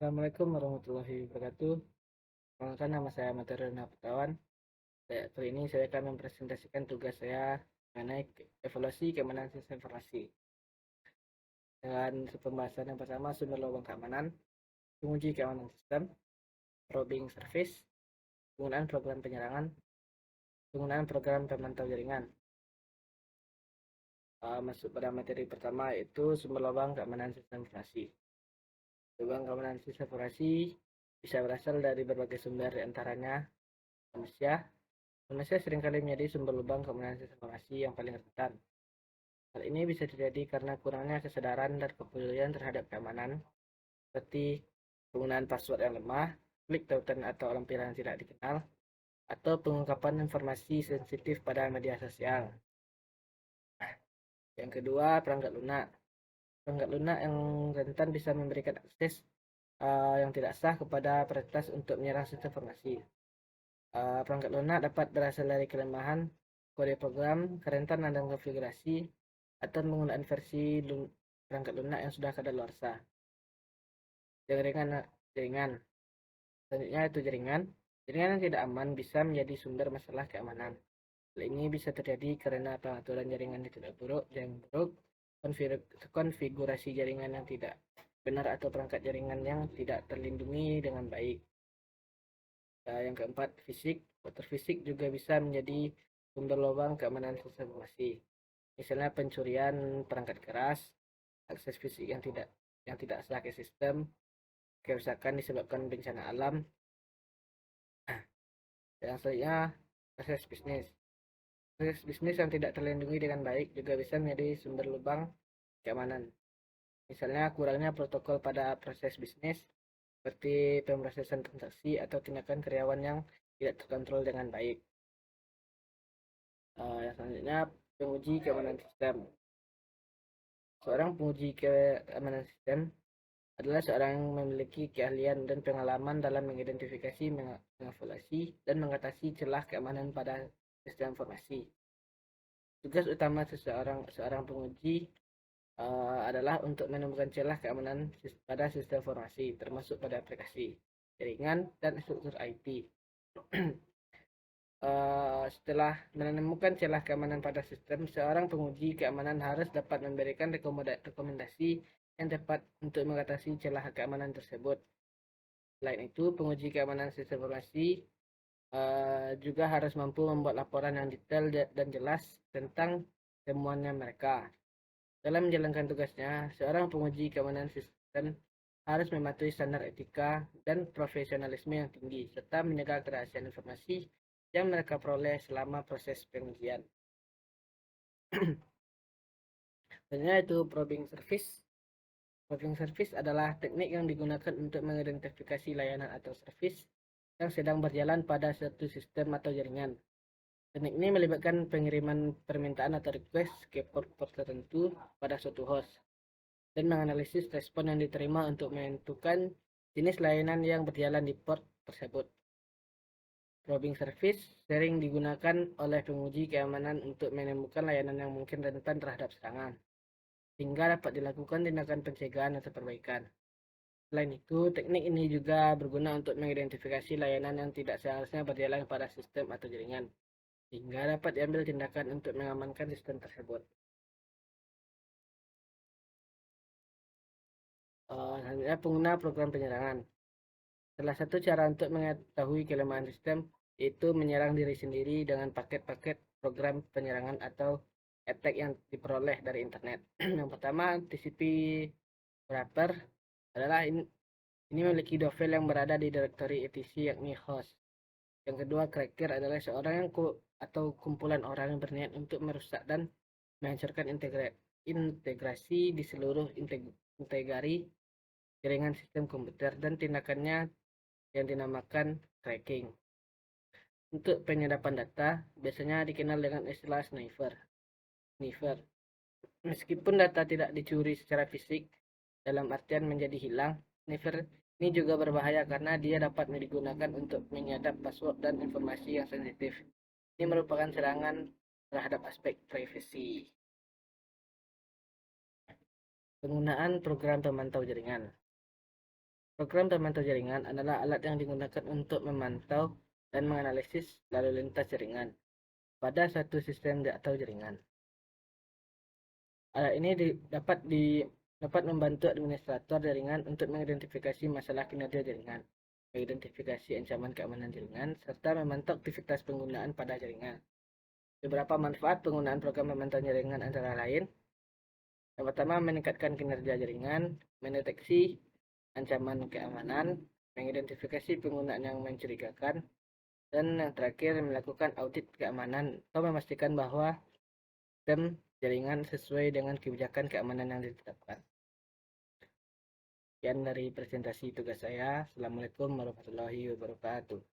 Assalamualaikum warahmatullahi wabarakatuh. Perkenalkan, nama saya Materi Petawan. Kali ini saya akan mempresentasikan tugas saya mengenai evaluasi keamanan sistem informasi. Dengan pembahasan yang pertama, sumber lubang keamanan, penguji keamanan sistem, probing service, penggunaan program penyerangan, penggunaan program pemantau jaringan. Masuk pada materi pertama, yaitu sumber lubang keamanan sistem informasi. Lubang keamanan sistem informasi bisa berasal dari berbagai sumber, diantaranya manusia. Manusia seringkali menjadi sumber lubang keamanan informasi yang paling rentan. Hal ini bisa terjadi karena kurangnya kesadaran dan kepedulian terhadap keamanan, seperti penggunaan password yang lemah, klik tautan atau lampiran yang tidak dikenal, atau pengungkapan informasi sensitif pada media sosial. Yang kedua, perangkat lunak. Perangkat lunak yang rentan bisa memberikan akses yang tidak sah kepada peretas untuk menyerang sistem informasi. Perangkat lunak dapat berasal dari kelemahan kode program, kerentanan dan konfigurasi, atau penggunaan versi perangkat lunak yang sudah kadaluarsa. Jaringan. Selanjutnya itu jaringan. Jaringan yang tidak aman bisa menjadi sumber masalah keamanan. Hal ini bisa terjadi karena pengaturan jaringan yang tidak buruk, konfigurasi jaringan yang tidak benar, atau perangkat jaringan yang tidak terlindungi dengan baik. Yang keempat, fisik. Faktor fisik juga bisa menjadi sumber lubang keamanan sistem informasi. Misalnya pencurian perangkat keras, akses fisik yang tidak sah ke sistem, kerusakan disebabkan bencana alam. Yang selanjutnya, proses bisnis. Proses bisnis yang tidak terlindungi dengan baik juga bisa menjadi sumber lubang keamanan. Misalnya kurangnya protokol pada proses bisnis, seperti pemrosesan transaksi atau tindakan karyawan yang tidak terkontrol dengan baik. Yang selanjutnya, penguji keamanan sistem. Seorang penguji keamanan sistem adalah seorang yang memiliki keahlian dan pengalaman dalam mengidentifikasi, mengevaluasi, dan mengatasi celah keamanan pada sistem informasi. Tugas utama seorang penguji adalah untuk menemukan celah keamanan pada sistem informasi, termasuk pada aplikasi, jaringan, dan struktur IT. Setelah menemukan celah keamanan pada sistem, seorang penguji keamanan harus dapat memberikan rekomendasi yang tepat untuk mengatasi celah keamanan tersebut. Selain itu, penguji keamanan sistem informasi juga harus mampu membuat laporan yang detail dan jelas tentang temuannya mereka. Dalam menjalankan tugasnya, seorang penguji keamanan sistem harus mematuhi standar etika dan profesionalisme yang tinggi, serta menjaga kerahasiaan informasi yang mereka peroleh selama proses pengujian. Selanjutnya itu probing service. Probing service adalah teknik yang digunakan untuk mengidentifikasi layanan atau service yang sedang berjalan pada suatu sistem atau jaringan. Teknik ini melibatkan pengiriman permintaan atau request ke port tertentu pada suatu host, dan menganalisis respon yang diterima untuk menentukan jenis layanan yang berjalan di port tersebut. Probing service sering digunakan oleh penguji keamanan untuk menemukan layanan yang mungkin rentan terhadap serangan, sehingga dapat dilakukan tindakan pencegahan atau perbaikan. Selain itu, teknik ini juga berguna untuk mengidentifikasi layanan yang tidak seharusnya berjalan pada sistem atau jaringan, sehingga dapat diambil tindakan untuk mengamankan sistem tersebut. Selanjutnya, pengguna program penyerangan. Salah satu cara untuk mengetahui kelemahan sistem yaitu menyerang diri sendiri dengan paket-paket program penyerangan atau attack yang diperoleh dari internet. Yang pertama, TCP wrapper adalah ini memiliki dofel yang berada di direktori etc, yakni host. Yang kedua, cracker adalah seorang atau kumpulan orang yang berniat untuk merusak dan menghancurkan integrasi di seluruh integrasi jaringan sistem komputer, dan tindakannya yang dinamakan cracking. Untuk penyedapan data, biasanya dikenal dengan istilah sniffer. Meskipun data tidak dicuri secara fisik, dalam artian menjadi hilang, sniffer ini juga berbahaya karena dia dapat digunakan untuk menyadap password dan informasi yang sensitif. Ini merupakan serangan terhadap aspek privasi. Penggunaan program pemantau jaringan. Program pemantau jaringan adalah alat yang digunakan untuk memantau dan menganalisis lalu lintas jaringan pada satu sistem atau jaringan. Alat ini dapat membantu administrator jaringan untuk mengidentifikasi masalah kinerja jaringan, mengidentifikasi ancaman keamanan jaringan, serta memantau aktivitas penggunaan pada jaringan. Beberapa manfaat penggunaan program pemantau jaringan antara lain: yang pertama, meningkatkan kinerja jaringan, mendeteksi ancaman keamanan, mengidentifikasi penggunaan yang mencurigakan, dan yang terakhir, melakukan audit keamanan atau memastikan bahwa sistem jaringan sesuai dengan kebijakan keamanan yang ditetapkan. Sekian dari presentasi tugas saya. Assalamualaikum warahmatullahi wabarakatuh.